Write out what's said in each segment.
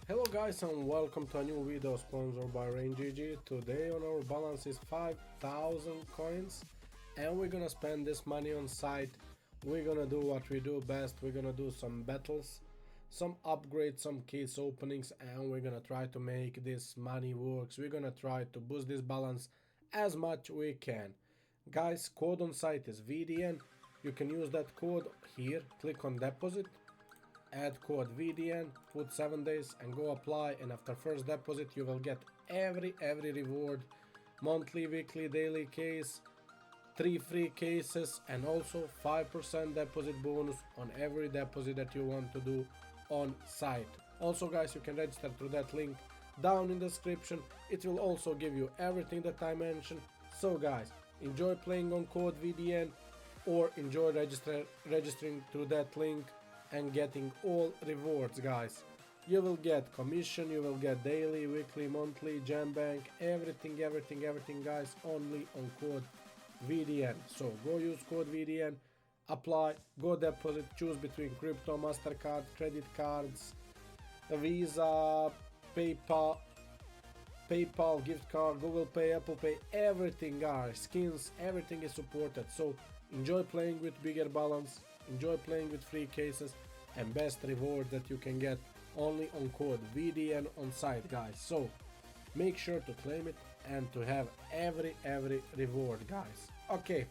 Hello guys and welcome to a new video sponsored by Raingg. Today on our balance is 5,000 coins and we're gonna spend this money on site. We're gonna do what we do best. We're gonna do some battles, some upgrades, some case openings, and we're gonna try to make this money works. We're gonna try to boost this balance as much we can. Guys, code on site is VDN. You can use that code here. Click on deposit, add code VDN, put 7 days and go apply, and after first deposit you will get every reward, monthly, weekly, daily case, 3 free cases, and also 5% deposit bonus on every deposit that you want to do on site. Also guys, you can register through that link down in the description. It will also give you everything that I mentioned. So guys, enjoy playing on code VDN or enjoy registering through that link and getting all rewards. Guys, you will get commission, you will get daily, weekly, monthly, jam bank, everything guys, only on code VDN. So go use code VDN, apply, go deposit, choose between crypto, mastercard, credit cards, Visa, PayPal, gift card, Google Pay, Apple Pay, everything guys, skins, everything is supported. So enjoy playing with bigger balance, enjoy playing with free cases and best reward that you can get only on code VDN on site guys. So make sure to claim it and to have every reward guys. Okay,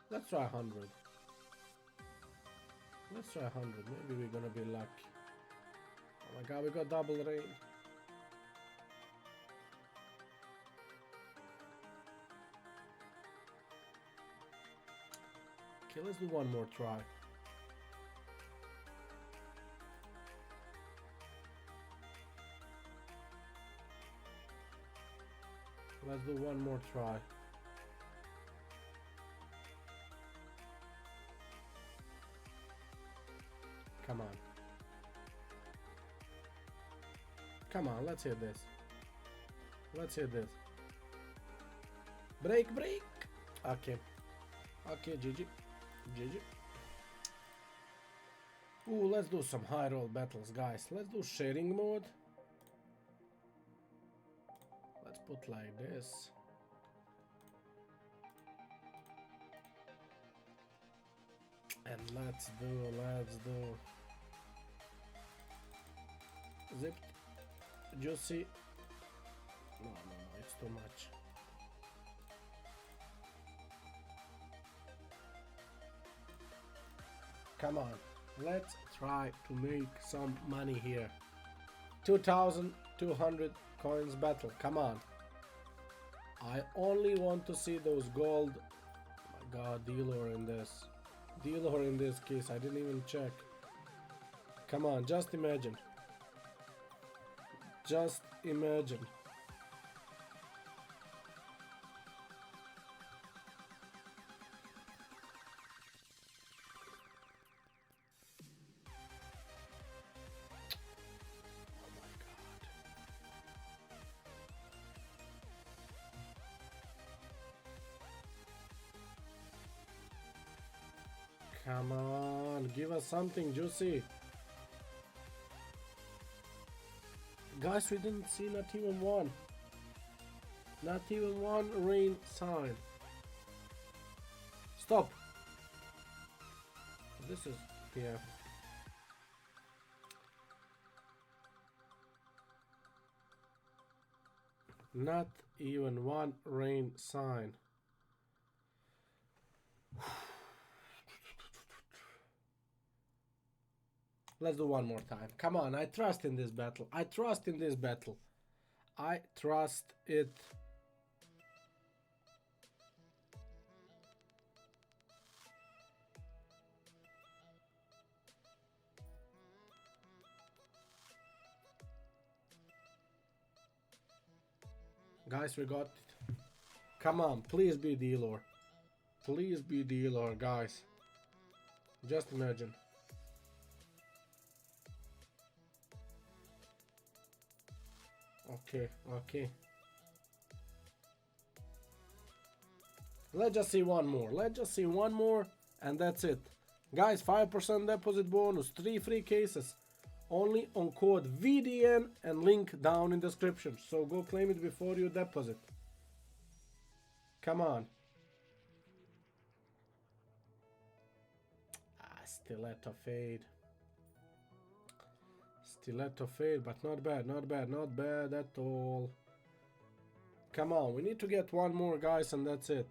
let's try 100. Let's try 100. Maybe we're gonna be lucky. Oh my god, we got double rain. Okay, let's do one more try. Let's do one more try. Come on. Come on, let's hit this. Let's hit this. Break. Okay. Okay, GG. Ooh, let's do some high roll battles, guys. Let's do sharing mode. Let's put like this. And let's do zipped, juicy. No, it's too much. Come on, let's try to make some money here. 2,200 coins battle, come on. I only want to see those gold. Oh my god, dealer in this case, I didn't even check. Come on, just imagine. Just imagine. Come on, give us something juicy. Guys, we didn't see not even one. Not even one rain sign. Stop. This is, yeah. Not even one rain sign. Let's do one more time. Come on, I trust in this battle. I trust in this battle. I trust it. Guys, we got it. Come on, please be dealer. Please be dealer, guys. Just imagine. Okay. Let's just see one more. Let's just see one more, and that's it. Guys, 5% deposit bonus, 3 free cases, only on code VDN and link down in description. So go claim it before you deposit. Come on. Stiletto fade. Stiletto fade, but not bad, not bad, not bad at all. Come on, we need to get one more, guys, and that's it.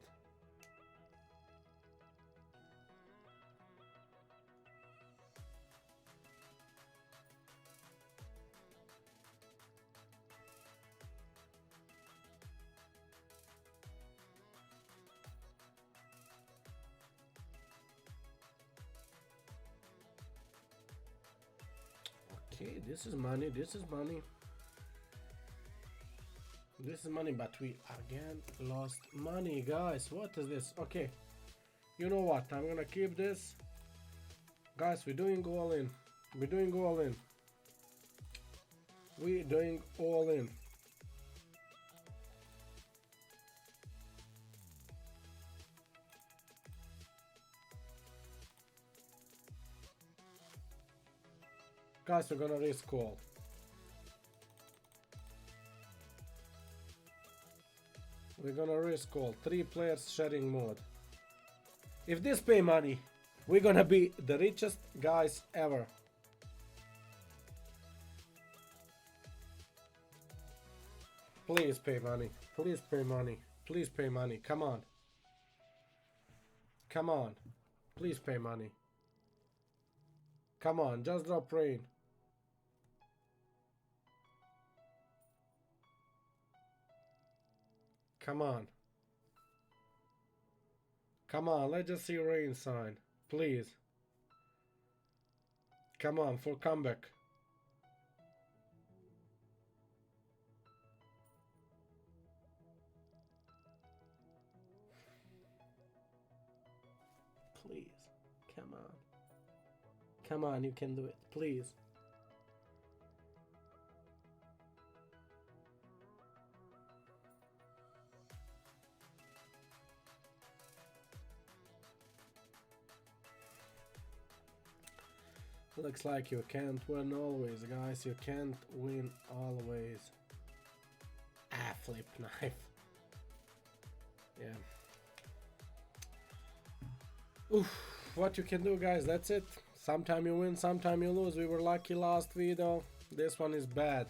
Okay, this is money, this is money. This is money, but we again lost money, guys. What is this? Okay, you know what? I'm gonna keep this. Guys, we're doing all in. We're doing all in. We're doing all in. Guys, we're gonna risk all. We're gonna risk all. 3 players sharing mode. If this pay money, we're gonna be the richest guys ever. Please pay money. Please pay money. Please pay money. Come on. Come on. Please pay money. Come on, just drop rain. Come on. Come on, let's just see rain sign. Please. Come on, for comeback. Please. Come on. Come on, you can do it. Please. Looks like you can't win always, guys. You can't win always. Ah, flip knife. Yeah. Oof. What you can do, guys, that's it. Sometime you win, sometime you lose. We were lucky last video. This one is bad.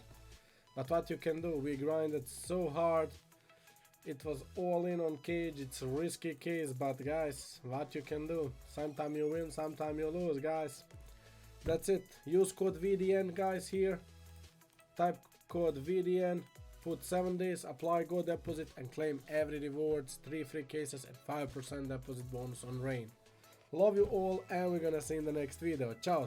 But what you can do, we grinded so hard. It was all in on cage. It's a risky case, but guys, what you can do. Sometime you win, sometime you lose, guys. That's it. Use code VDN, guys, here. Type code VDN, put 7 days, apply go deposit, and claim every rewards, 3 free cases, and 5% deposit bonus on Raingg. Love you all, and we're gonna see you in the next video. Ciao.